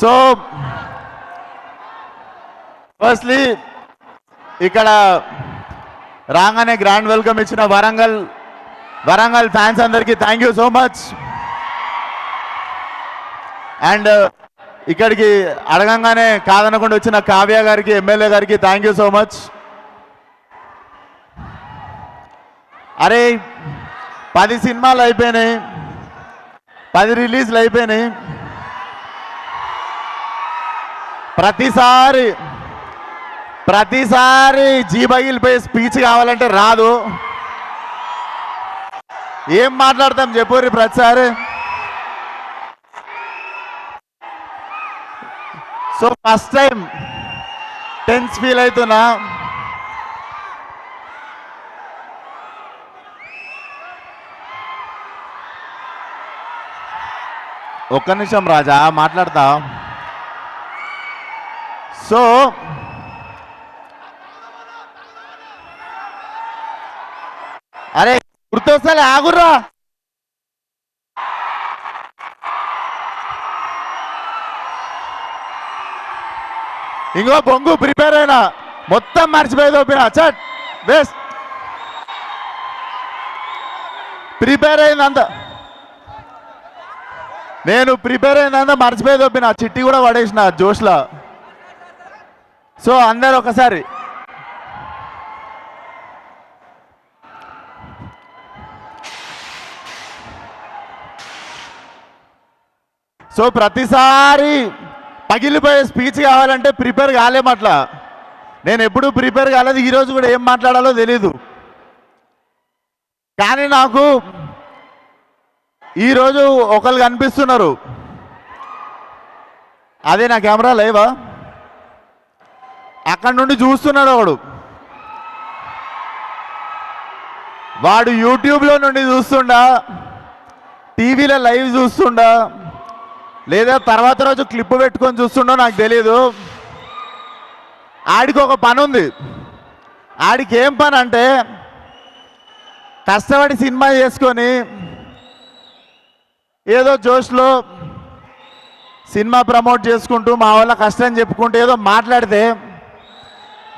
So firstly ఇక్కడ రాగానే grand welcome ఇచ్చిన వరంగల్ ఫ్యాన్స్ అందరికీ thank you so much. And ఇక్కడికి అడగంగానే కాదనకుండా వచ్చిన కావ్య గారికి, ఎమ్మెల్యే గారికి థ్యాంక్ యూ సో మచ్. అరే 10 సినిమాలు అయిపోయినాయి, 10 రిలీజ్లు అయిపోయినాయి. ప్రతిసారి జీబగిలిపోయి స్పీచ్ కావాలంటే రాదు. ఏం మాట్లాడతాం చెప్పుర్రి ప్రతిసారి. So first time tense feel అవుతున్నా. ఒక్క నిమిషం రాజా మాట్లాడతా. సో అరే గుర్తొస్తాలే ఆగుర్రా. ఇంకో బొంగు ప్రిపేర్ అయినా మొత్తం మర్చిపోయి తోపిన చట్ బెస్ట్ ప్రిపేర్ అయిందంతా. నేను ప్రిపేర్ అయిందంతా మర్చిపోయి తోపిన, చిట్టి కూడా పడేసిన జోష్లా. సో అందరు ఒకసారి సో ప్రతిసారి పగిలిపోయే స్పీచ్ కావాలంటే ప్రిపేర్ కాలేమట్లా. నేను ఎప్పుడూ ప్రిపేర్ కాలేదు, ఈరోజు కూడా ఏం మాట్లాడాలో తెలీదు. కానీ నాకు ఈరోజు ఒకళ్ళు కనిపిస్తున్నారు. అదే నా కెమెరా లేవా, అక్కడి నుండి చూస్తున్నాడు ఒకడు. వాడు యూట్యూబ్లో నుండి చూస్తుండా, టీవీలో లైవ్ చూస్తుండా, లేదా తర్వాత రోజు క్లిప్ పెట్టుకొని చూస్తుండో నాకు తెలీదు. ఆడికి ఒక పని ఉంది. ఆడికి ఏం పని అంటే కష్టపడి సినిమా చేసుకొని ఏదో జోష్లో సినిమా ప్రమోట్ చేసుకుంటూ మా వాళ్ళ కష్టం చెప్పుకుంటూ ఏదో మాట్లాడితే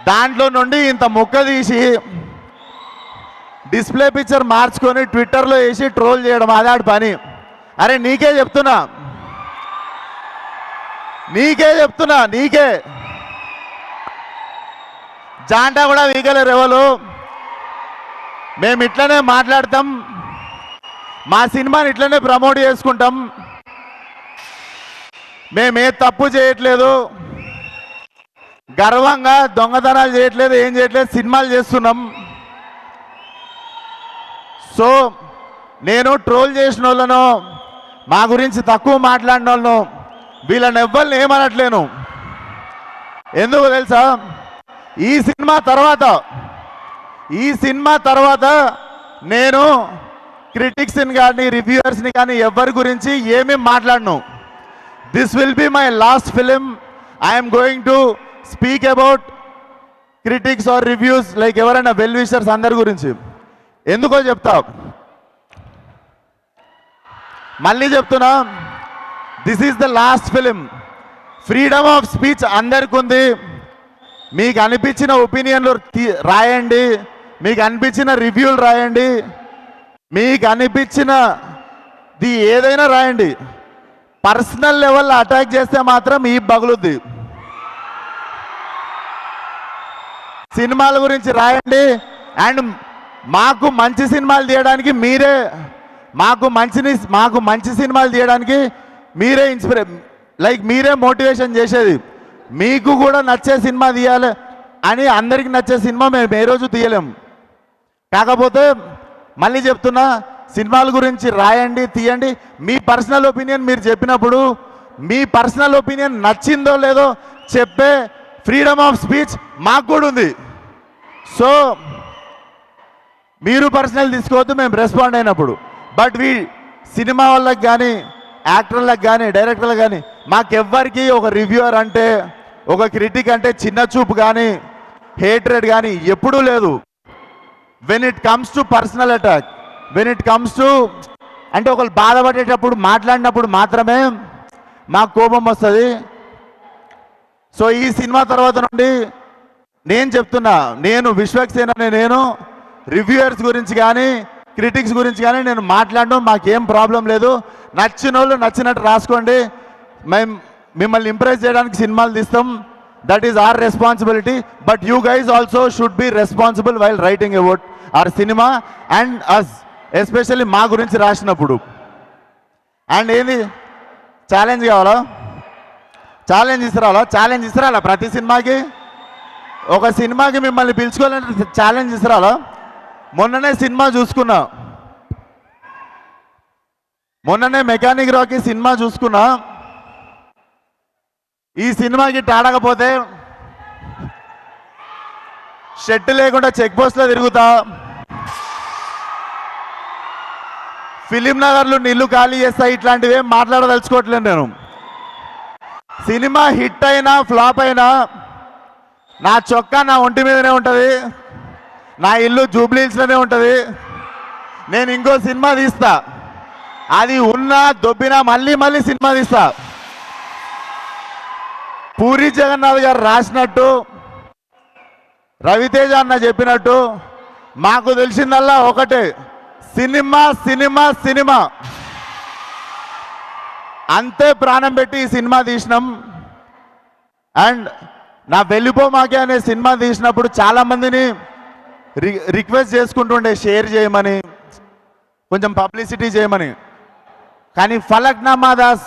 దాంట్లో నుండి ఇంత ముక్క తీసి డిస్ప్లే పిక్చర్ మార్చుకొని ట్విట్టర్లో వేసి ట్రోల్ చేయడం, అదే ఆడి పని. అరే నీకే చెప్తున్నా నీకే జాంటా కూడా వీగలేరు ఎవరు. మేము ఇట్లనే మాట్లాడతాం, మా సినిమాని ఇట్లనే ప్రమోట్ చేసుకుంటాం. మేమే తప్పు చేయట్లేదు, గర్వంగా దొంగతనాలు చేయట్లేదు, ఏం చేయట్లేదు, సినిమాలు చేస్తున్నాం. సో నేను ట్రోల్ చేసిన వాళ్ళను, మా గురించి తక్కువ మాట్లాడిన వాళ్ళను, వీళ్ళని ఎవ్వరిని ఏమనట్లేను. ఎందుకు తెలుసా, ఈ సినిమా తర్వాత నేను క్రిటిక్స్ని కానీ రివ్యూవర్స్ని కానీ ఎవరి గురించి ఏమీ మాట్లాడను. This will be my last film. I'm going to speak about critics or reviews, like ఎవరైనా వెల్ విషర్స్ అందరి గురించి. ఎందుకో చెప్తా, మళ్ళీ చెప్తున్నా, this is the last film. Freedom of speech అందరికి ఉంది. మీకు అనిపించిన ఒపీనియన్లు రాయండి, మీకు అనిపించిన రివ్యూలు రాయండి, మీకు అనిపించినది ఏదైనా రాయండి. పర్సనల్ లెవెల్లో అటాక్ చేస్తే మాత్రం ఈ బగులుద్ది. సినిమాల గురించి రాయండి. అండ్ మాకు మంచి సినిమాలు తీయడానికి మీరే, మాకు మంచి సినిమాలు తీయడానికి మీరే లైక్ మీరే మోటివేషన్ చేసేది. మీకు కూడా నచ్చే సినిమా తీయాలి అని అందరికి నచ్చే సినిమా మేము ఏ రోజు తీయలేము. కాకపోతే మళ్ళీ చెప్తున్నా, సినిమాల గురించి రాయండి, తీయండి. మీ పర్సనల్ ఒపీనియన్ మీరు చెప్పినప్పుడు, మీ పర్సనల్ ఒపీనియన్ నచ్చిందో లేదో చెప్పే ఫ్రీడమ్ ఆఫ్ స్పీచ్ మాకు కూడా ఉంది. సో మీరు పర్సనల్ తీసుకోవద్దు మేము రెస్పాండ్ అయినప్పుడు. బట్ సినిమా వాళ్ళకి కానీ, యాక్టర్లకు కానీ, డైరెక్టర్లకు కానీ, మాకెవ్వరికి ఒక రివ్యూవర్ అంటే, ఒక క్రిటిక్ అంటే చిన్న చూపు కానీ, హేట్రెడ్ కానీ ఎప్పుడూ లేదు. When it comes to personal attack, when it comes to అంటే ఒకళ్ళు బాధపడేటప్పుడు మాట్లాడినప్పుడు మాత్రమే మాకు కోపం వస్తుంది. సో ఈ సినిమా తర్వాత నుండి నేను చెప్తున్నా, నేను విశ్వక్సేన్ అనే నేను రివ్యూయర్స్ గురించి కానీ క్రిటిక్స్ గురించి కానీ నేను మాట్లాడడం మాకేం ప్రాబ్లం లేదు. నచ్చిన వాళ్ళు నచ్చినట్టు రాసుకోండి. మేము మిమ్మల్ని ఇంప్రెస్ చేయడానికి సినిమాలు తీస్తాం. That is our responsibility. But you guys also should be responsible while writing about our cinema and us, especially మా గురించి రాసినప్పుడు. అండ్ ఏంది ఛాలెంజ్ కావాలా? ఛాలెంజ్ ఇస్తారా? ప్రతి సినిమాకి ఒక సినిమాకి మిమ్మల్ని పిలుచుకోవాలంటే ఛాలెంజ్ ఇస్తారా? మొన్ననే సినిమా చూసుకున్నా, మొన్ననే మెకానిక్ రాకీ సినిమా చూసుకున్నా. ఈ సినిమాకి టాడకపోతే షెట్ లేకుండా చెక్ పోస్ట్లో తిరుగుతా, ఫిలిం నగర్లు నీళ్లు ఖాళీ చేస్తా. ఇట్లాంటివి ఏం మాట్లాడదలుచుకోవట్లేదు నేను. సినిమా హిట్ అయినా ఫ్లాప్ అయినా నా చొక్కా నా ఒంటి మీదనే ఉంటుంది, నా ఇల్లు జూబ్లీహిల్స్లోనే ఉంటుంది. నేను ఇంకో సినిమా తీస్తా, అది ఉన్నా దొబ్బినా మళ్ళీ సినిమా తీస్తా. పూరి జగన్నాథ్ గారు రాసినట్టు, రవితేజ అన్న చెప్పినట్టు మాకు తెలిసిందల్లా ఒకటే, సినిమా సినిమా సినిమా. అంతే ప్రాణం పెట్టి ఈ సినిమా తీసినాం. అండ్ నా వెళ్ళిపోమాకే అనే సినిమా తీసినప్పుడు చాలామందిని రిక్వెస్ట్ చేసుకుంటుండే షేర్ చేయమని, కొంచెం పబ్లిసిటీ చేయమని. కానీ ఫలక్నామా దాస్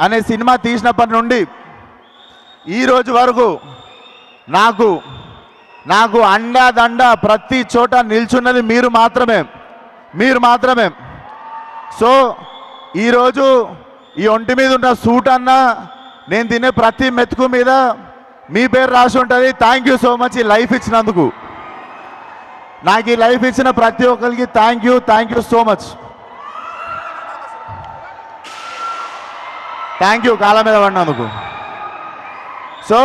అనే సినిమా తీసినప్పటి నుండి ఈ రోజు వరకు నాకు అండాదండ ప్రతి చోట నిల్చున్నది మీరు మాత్రమే. సో ఈరోజు ఈ ఒంటి మీద ఉన్న సూట్ అన్న, నేను తినే ప్రతి మెతుకు మీద మీ పేరు రాసి ఉంటుంది. Thank you so much. ఈ లైఫ్ ఇచ్చినందుకు, నాకు ఈ లైఫ్ ఇచ్చిన ప్రతి ఒక్కరికి thank you so much. Thank you కాళ్ళ మీద పడినందుకు. సో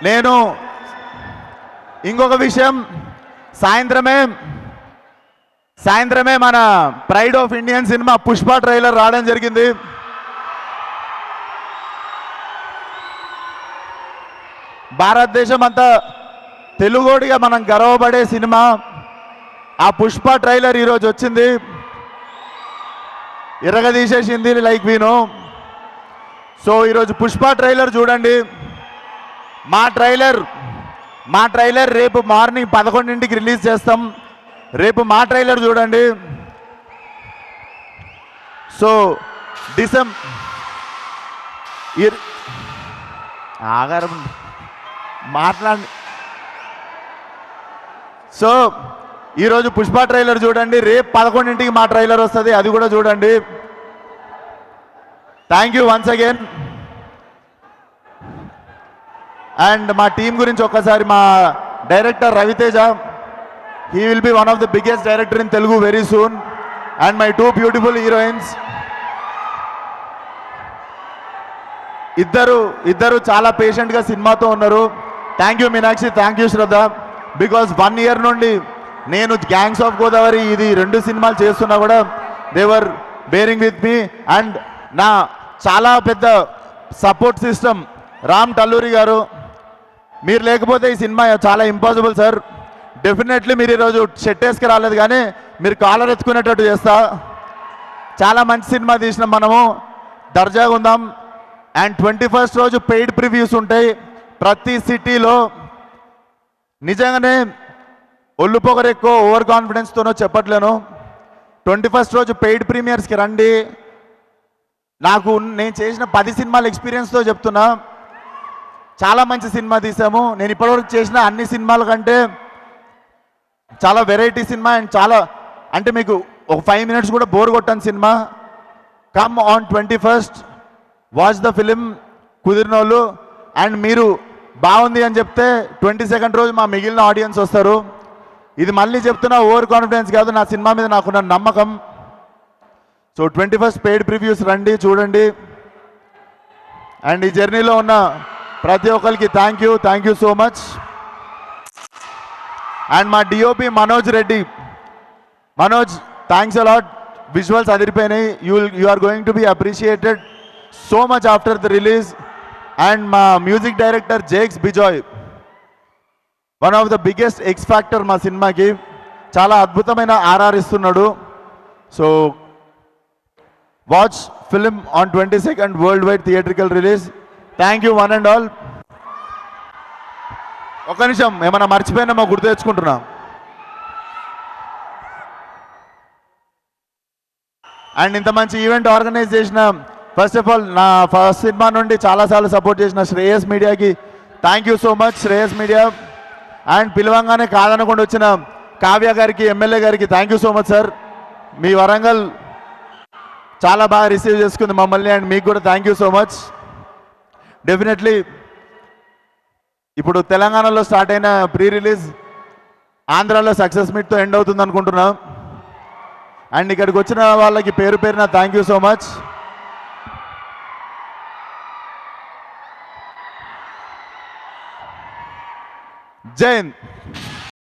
నేను ఇంకొక విషయం, సాయంత్రమే మన pride of Indian cinema Pushpa trailer రావడం జరిగింది. భారతదేశం అంతా తెలుగోడిగా మనం గర్వపడే సినిమా ఆ పుష్ప ట్రైలర్ ఈరోజు వచ్చింది. ఇరగదీసేసింది లైక్ వీను. సో ఈరోజు పుష్ప ట్రైలర్ చూడండి. మా ట్రైలర్ రేపు మార్నింగ్ 11ంటికి రిలీజ్ చేస్తాం. రేపు మా ట్రైలర్ చూడండి. సో ఆగారం మాట్లాడి. సో ఈరోజు పుష్ప ట్రైలర్ చూడండి, రేపు 11ంటికి మా ట్రైలర్ వస్తుంది, అది కూడా చూడండి. Thank you once again. And మా టీం గురించి ఒక్కసారి, మా director Ravi Teja, he will be one of the biggest director in Telugu very soon, and my two beautiful heroines. ఇద్దరు చాలా పేషెంట్గా సినిమాతో ఉన్నారు. Thank you Meenakshi, thank you Shraddha. Because 1 year నుండి నేను గ్యాంగ్స్ ఆఫ్ గోదావరి ఇది 2 సినిమాలు చేస్తున్నా కూడా they were bearing with me. And నా చాలా పెద్ద సపోర్ట్ సిస్టమ్ రామ్ టల్లూరి గారు. మీరు లేకపోతే ఈ సినిమా చాలా ఇంపాసిబుల్ సార్. డెఫినెట్లీ మీరు ఈరోజు షెట్ వేసుకు రాలేదు, కానీ మీరు కాలర్ ఎత్తుకునేటట్టు చేస్తా. చాలా మంచి సినిమా తీసినాం మనము, దర్జాగా ఉందాం. అండ్ 21st రోజు పెయిడ్ ప్రివ్యూస్ ఉంటాయి ప్రతి సిటీలో. నిజంగానే ఒళ్ళు పొగరు ఎక్కువ ఓవర్ కాన్ఫిడెన్స్తోనో చెప్పట్లేను. 21st రోజు పెయిడ్ ప్రీమియర్స్కి రండి. నేను చేసిన 10 సినిమాల ఎక్స్పీరియన్స్తో చెప్తున్నా, చాలా మంచి సినిమా తీసాము. నేను ఇప్పటివరకు చేసిన అన్ని సినిమాల కంటే చాలా వెరైటీ సినిమా. అండ్ చాలా అంటే మీకు ఒక 5 minutes కూడా బోర్ కొట్టని సినిమా. Come on 21st, watch the film కుదిరిన వాళ్ళు. అండ్ మీరు బాగుంది అని చెప్తే 22nd రోజు మా మిగిలిన ఆడియన్స్ వస్తారు. ఇది మళ్ళీ చెప్తున్నా, ఓవర్ కాన్ఫిడెన్స్ కాదు, నా సినిమా మీద నాకున్న నమ్మకం. సో 21st పెయిడ్ ప్రివ్యూస్ రండి, చూడండి. అండ్ ఈ జర్నీలో ఉన్న ప్రతి ఒక్కరికి thank you so much. And మా DOP Manoj Reddy, thanks a lot. Visuals అదిరిపోయినాయి. You are going to be appreciated so much after the release. And మా music director Jakes Bejoy one of the biggest X factor మా సినిమాకి. చాలా అద్భుతమైన ఆర్ఆర్ ఇస్తున్నాడు. So watch film on 22nd world wide theatrical release. Thank you one and all. ఒక నిమిషం, ఏమన్నా మర్చిపోయినా గుర్తు తెచ్చుకుంటున్నా. అండ్ ఇంత మంచి ఈవెంట్ ఆర్గనైజ్ చేసిన, ఫస్ట్ ఆఫ్ ఆల్ నా ఫస్ట్ సినిమా నుండి చాలాసార్లు సపోర్ట్ చేసిన శ్రేయస్ మీడియాకి thank you so much. Shreyas media. And పిలవంగానే కాదనకుండా వచ్చిన కావ్య గారికి, ఎమ్మెల్యే గారికి thank you so much sir. మీ వరంగల్ చాలా బాగా రిసీవ్ చేసుకుంది మమ్మల్ని. అండ్ మీకు కూడా thank you so much. Definitely ఇప్పుడు తెలంగాణలో స్టార్ట్ అయిన ప్రీ రిలీజ్ ఆంధ్రాలో సక్సెస్ మీట్తో ఎండ్ అవుతుంది అనుకుంటున్నాం. అండ్ ఇక్కడికి వచ్చిన వాళ్ళకి పేరు పేరున థ్యాంక్ యూ సో మచ్. జై హింద్.